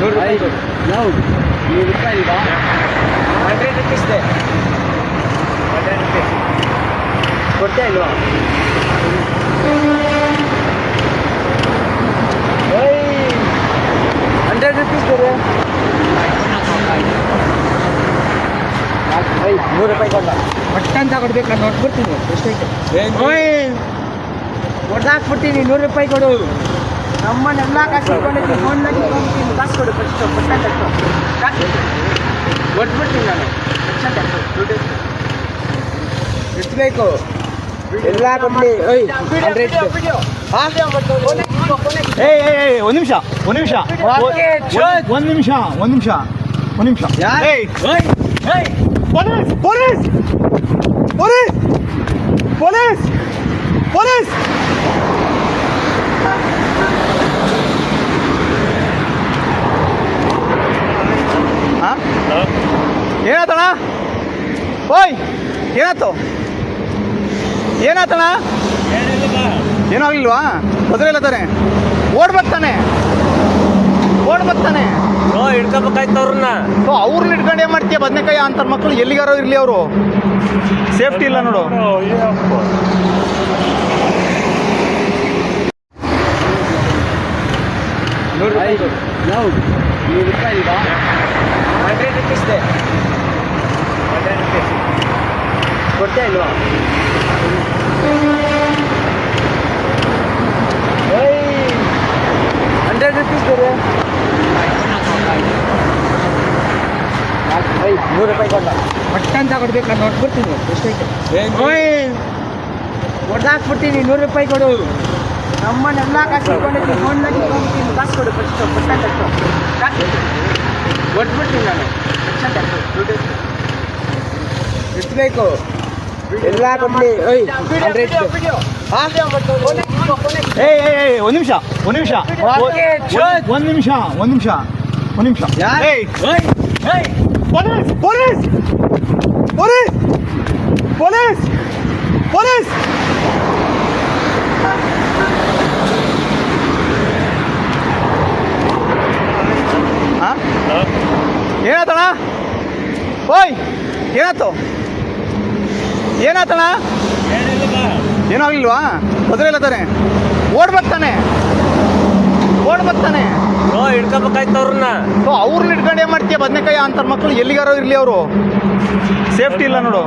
₹100 ಯಾವುದು ₹100 ಇಲ್ವಾ? 100 rupees ಇದೆ. 100 rupees ಕೊಡ್ತಾ ಇಲ್ವಾ? ಏಯ್ 100 rupees ಬೇರೆ. ₹100 ಕೊಡ. ಪಟ್ಟಂತ ಕೊಡ್ಬೇಕು, ನಾನು ನೋಡ್ಬಿಡ್ತೀನಿ ಎಷ್ಟೈತೆ. ಹೊಡೆದಾಕ್ಬಿಡ್ತೀನಿ. ₹100 ಕೊಡು. ನಮ್ಮನ್ನೆಲ್ಲ ಕಾಸು ಇಟ್ಕೊಂಡಿದ್ದೀನಿ. ಫೋನ್ದಾಗಿ ಹೋಗ್ತೀನಿ. ಕಾಸು ಕೊಡು ಫಸ್ಟ್. ಪಟ್ಟಂತ ಕಾಸು ಕೊಟ್ಬಿಡ್ತೀನಿ ನಾನು. ದುಡ್ಡು ಎಷ್ಟು ಬೇಕು ಎಲ್ಲ ಕೊಡ್ಲಿ. ಒಂದು ನಿಮಿಷ ಪೊಲೀಸ್ ಏನಾತಣ್ಣ? ಓಯ್ ಏನಾತಣ್ಣ? ಏನೂ ಆಗ್ಲಿಲ್ವಾ? ಬದಲಿಲ್ಲ ತಾನೆ? ಓಡ್ಬರ್ತಾನೆ ಹಿಡ್ಕೋಬೇಕಾಯ್ತು ಅವ್ರನ್ನ. ಅವ್ರನ್ನ ಹಿಡ್ಕೊಂಡು ಏನ್ ಮಾಡ್ತೀಯ? ಬದನೆಕಾಯಿ ಅಂತಾರ ಮಕ್ಕಳು ಎಲ್ಲಿಗಾರೋ ಇರ್ಲಿ, ಅವರು ಸೇಫ್ಟಿ ಇಲ್ಲ ನೋಡು. ಯಾವುದು ₹100 ಇಲ್ವಾ? 100 rupees ಇದೆ. 100 rupees ಕೊಡ್ತಾ ಇಲ್ವಾ? ಏಯ್ 100 rupees ಬೇರೆ. ₹100 ಕೊಡ. ಪಟ್ಟಂತ ಕೊಡ್ಬೇಕು, ನಾನು ನೋಡ್ಬಿಡ್ತೀನಿ ಎಷ್ಟೈತೆ. ಹೊಡೆದಾಕ್ಬಿಡ್ತೀನಿ. ₹100 ಕೊಡು. ನಮ್ಮನ್ನೆಲ್ಲ ಕಾಸು ಇಟ್ಕೊಂಡಿದ್ದೀನಿ. ಫೋನ್ದಾಗಿ ಹೋಗ್ತೀನಿ. ಕಾಸು ಕೊಡು ಫಸ್ಟ್. ಪಟ್ಟಂತ ಕಾಸು ಕೊಟ್ಬಿಡ್ತೀನಿ ನಾನು. ದುಡ್ಡು ಎಷ್ಟು ಬೇಕು ಎಲ್ಲ ಕೊಡ್ಲಿ. ಒಂದು ನಿಮಿಷ ಪೊಲೀಸ್ ಏನಾತಣ್ಣ? ಓಯ್ ಏನಾತಣ್ಣ? ಏನೂ ಆಗ್ಲಿಲ್ವಾ? ಬದಲಿಲ್ಲ ತಾನೆ? ಓಡ್ಬರ್ತಾನೆ ಹಿಡ್ಕೋಬೇಕಾಯ್ತು ಅವ್ರನ್ನ. ಅವ್ರನ್ನ ಹಿಡ್ಕೊಂಡು ಏನ್ ಮಾಡ್ತೀಯ? ಬದನೆಕಾಯಿ ಅಂತಾರ ಮಕ್ಕಳು ಎಲ್ಲಿಗಾರೋ ಇರ್ಲಿ, ಅವರು ಸೇಫ್ಟಿ ಇಲ್ಲ ನೋಡು.